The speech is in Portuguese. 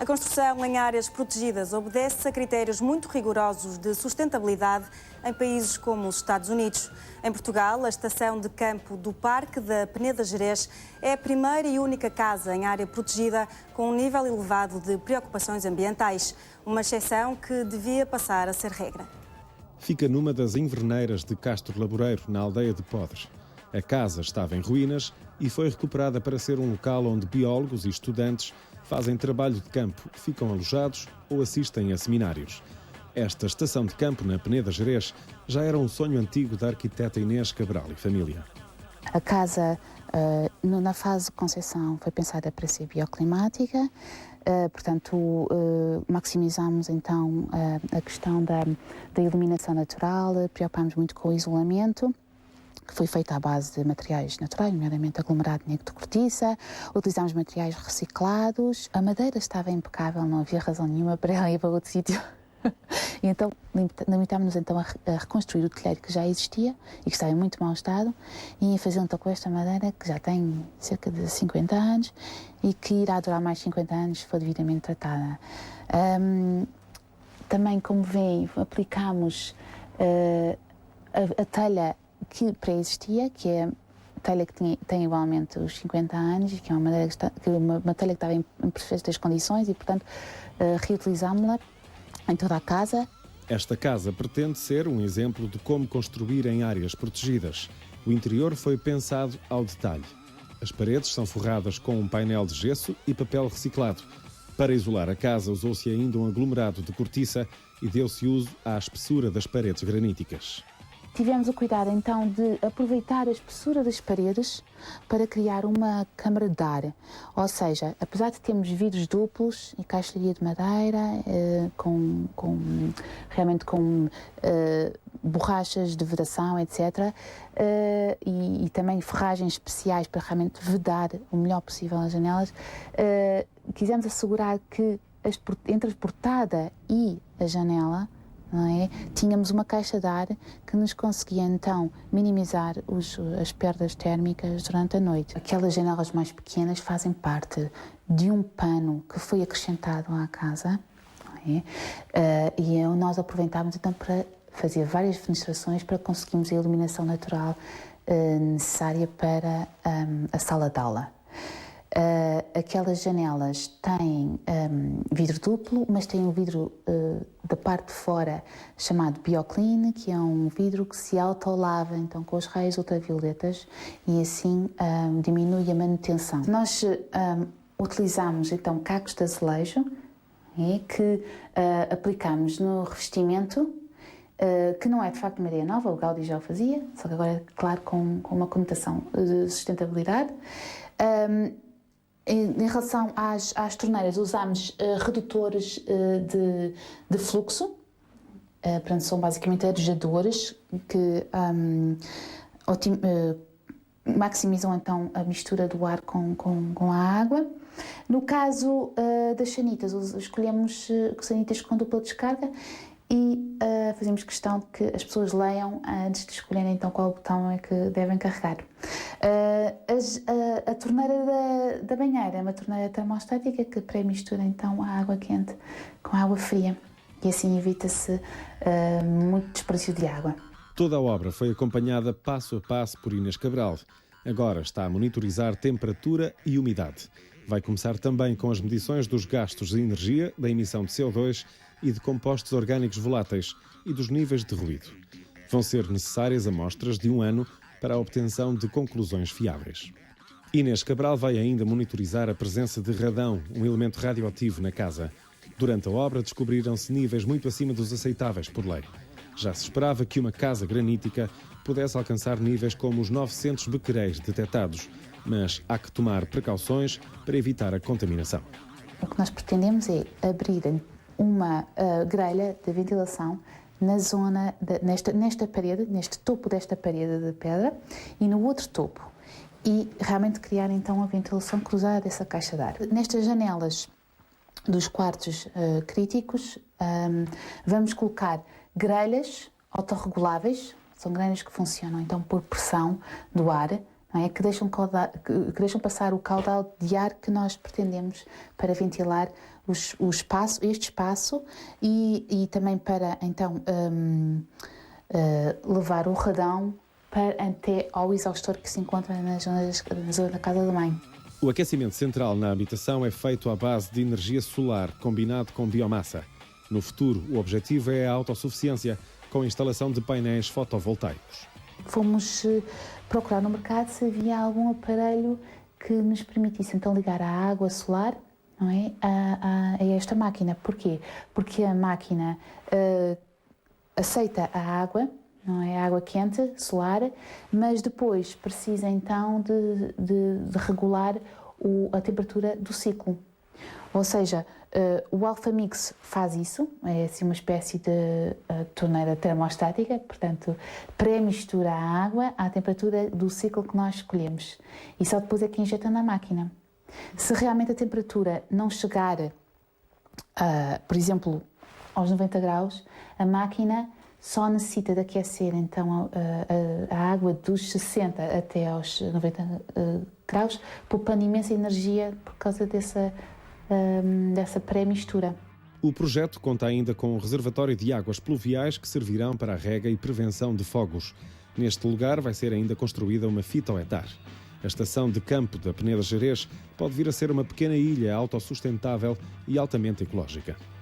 A construção em áreas protegidas obedece a critérios muito rigorosos de sustentabilidade em países como os Estados Unidos. Em Portugal, a estação de campo do Parque da Peneda Gerês é a primeira e única casa em área protegida com um nível elevado de preocupações ambientais, uma exceção que devia passar a ser regra. Fica numa das inverneiras de Castro Laboreiro, na aldeia de Podres. A casa estava em ruínas e foi recuperada para ser um local onde biólogos e estudantes fazem trabalho de campo, ficam alojados ou assistem a seminários. Esta estação de campo na Peneda Gerês já era um sonho antigo da arquiteta Inês Cabral e família. A casa, na fase de concepção, foi pensada para ser bioclimática, portanto, maximizamos então a questão da iluminação natural, preocupámos muito com o isolamento, que foi feito à base de materiais naturais, nomeadamente aglomerado negro de cortiça. Utilizámos materiais reciclados. A madeira estava impecável, não havia razão nenhuma para ela ir para outro sítio. E então limitámos-nos então a reconstruir o telhado que já existia e que estava em muito mau estado e a fazer então com esta madeira que já tem cerca de 50 anos e que irá durar mais 50 anos se for devidamente tratada. Também, como veem, aplicámos a telha que pré-existia, que é a telha que tem igualmente os 50 anos e que é uma telha que estava em perfeitas condições e, portanto, reutilizámos-la em toda a casa. Esta casa pretende ser um exemplo de como construir em áreas protegidas. O interior foi pensado ao detalhe. As paredes são forradas com um painel de gesso e papel reciclado. Para isolar a casa, usou-se ainda um aglomerado de cortiça e deu-se uso à espessura das paredes graníticas. Tivemos o cuidado, então, de aproveitar a espessura das paredes para criar uma câmara de ar. Ou seja, apesar de termos vidros duplos e caixilharia de madeira, realmente com borrachas de vedação, etc., e também ferragens especiais para realmente vedar o melhor possível as janelas, quisemos assegurar que entre a portada e a janela, não é? Tínhamos uma caixa de ar que nos conseguia então minimizar as perdas térmicas durante a noite. Aquelas janelas mais pequenas fazem parte de um pano que foi acrescentado à casa, não é? E nós aproveitávamos então para fazer várias fenestrações para conseguirmos a iluminação natural necessária para a sala de aula. Aquelas janelas têm vidro duplo, mas têm um vidro da parte de fora chamado BioClean, que é um vidro que se autolava então com os raios ultravioletas e assim diminui a manutenção. Nós utilizamos então cacos de azulejo que aplicamos no revestimento, que não é de facto uma ideia nova, o Gaudí já o fazia, só que agora, claro, com uma conotação de sustentabilidade. Em relação às torneiras, usámos redutores de fluxo, são basicamente arejadores que maximizam então a mistura do ar com a água. No caso das sanitas, escolhemos sanitas com dupla descarga e fazemos questão de que as pessoas leiam antes de escolherem então qual botão é que devem carregar. A torneira da banheira é uma torneira termostática que pré-mistura então a água quente com a água fria e assim evita-se muito desperdício de água. Toda a obra foi acompanhada passo a passo por Inês Cabral. Agora está a monitorizar temperatura e umidade. Vai começar também com as medições dos gastos de energia, da emissão de CO2 e de compostos orgânicos voláteis e dos níveis de ruído. Vão ser necessárias amostras de 1 ano para a obtenção de conclusões fiáveis. Inês Cabral vai ainda monitorizar a presença de radão, um elemento radioativo na casa. Durante a obra descobriram-se níveis muito acima dos aceitáveis por lei. Já se esperava que uma casa granítica pudesse alcançar níveis como os 900 becqueréis detectados, mas há que tomar precauções para evitar a contaminação. O que nós pretendemos é abrir uma grelha de ventilação na zona, nesta parede, neste topo desta parede de pedra e no outro topo. E realmente criar então a ventilação cruzada dessa caixa de ar. Nestas janelas dos quartos críticos, vamos colocar grelhas autorreguláveis, são grelhas que funcionam então por pressão do ar, não é? que deixam passar o caudal de ar que nós pretendemos para ventilar este espaço e também para então levar o radão até ao exaustor que se encontra na zona da casa da mãe. O aquecimento central na habitação é feito à base de energia solar, combinado com biomassa. No futuro, o objetivo é a autossuficiência, com a instalação de painéis fotovoltaicos. Fomos procurar no mercado se havia algum aparelho que nos permitisse então ligar a água solar, não é, a esta máquina. Porquê? Porque a máquina aceita a água, não é, a água quente, solar, mas depois precisa então de regular a temperatura do ciclo. Ou seja, o Alphamix faz isso, é assim uma espécie de torneira termostática, portanto, pré-mistura a água à temperatura do ciclo que nós escolhemos e só depois é que injeta na máquina. Se realmente a temperatura não chegar, por exemplo, aos 90 graus, a máquina só necessita de aquecer então a água dos 60 até aos 90 graus, poupando imensa energia por causa dessa pré-mistura. O projeto conta ainda com um reservatório de águas pluviais que servirão para a rega e prevenção de fogos. Neste lugar vai ser ainda construída uma fitoetar. A estação de campo da Peneda Gerês pode vir a ser uma pequena ilha autossustentável e altamente ecológica.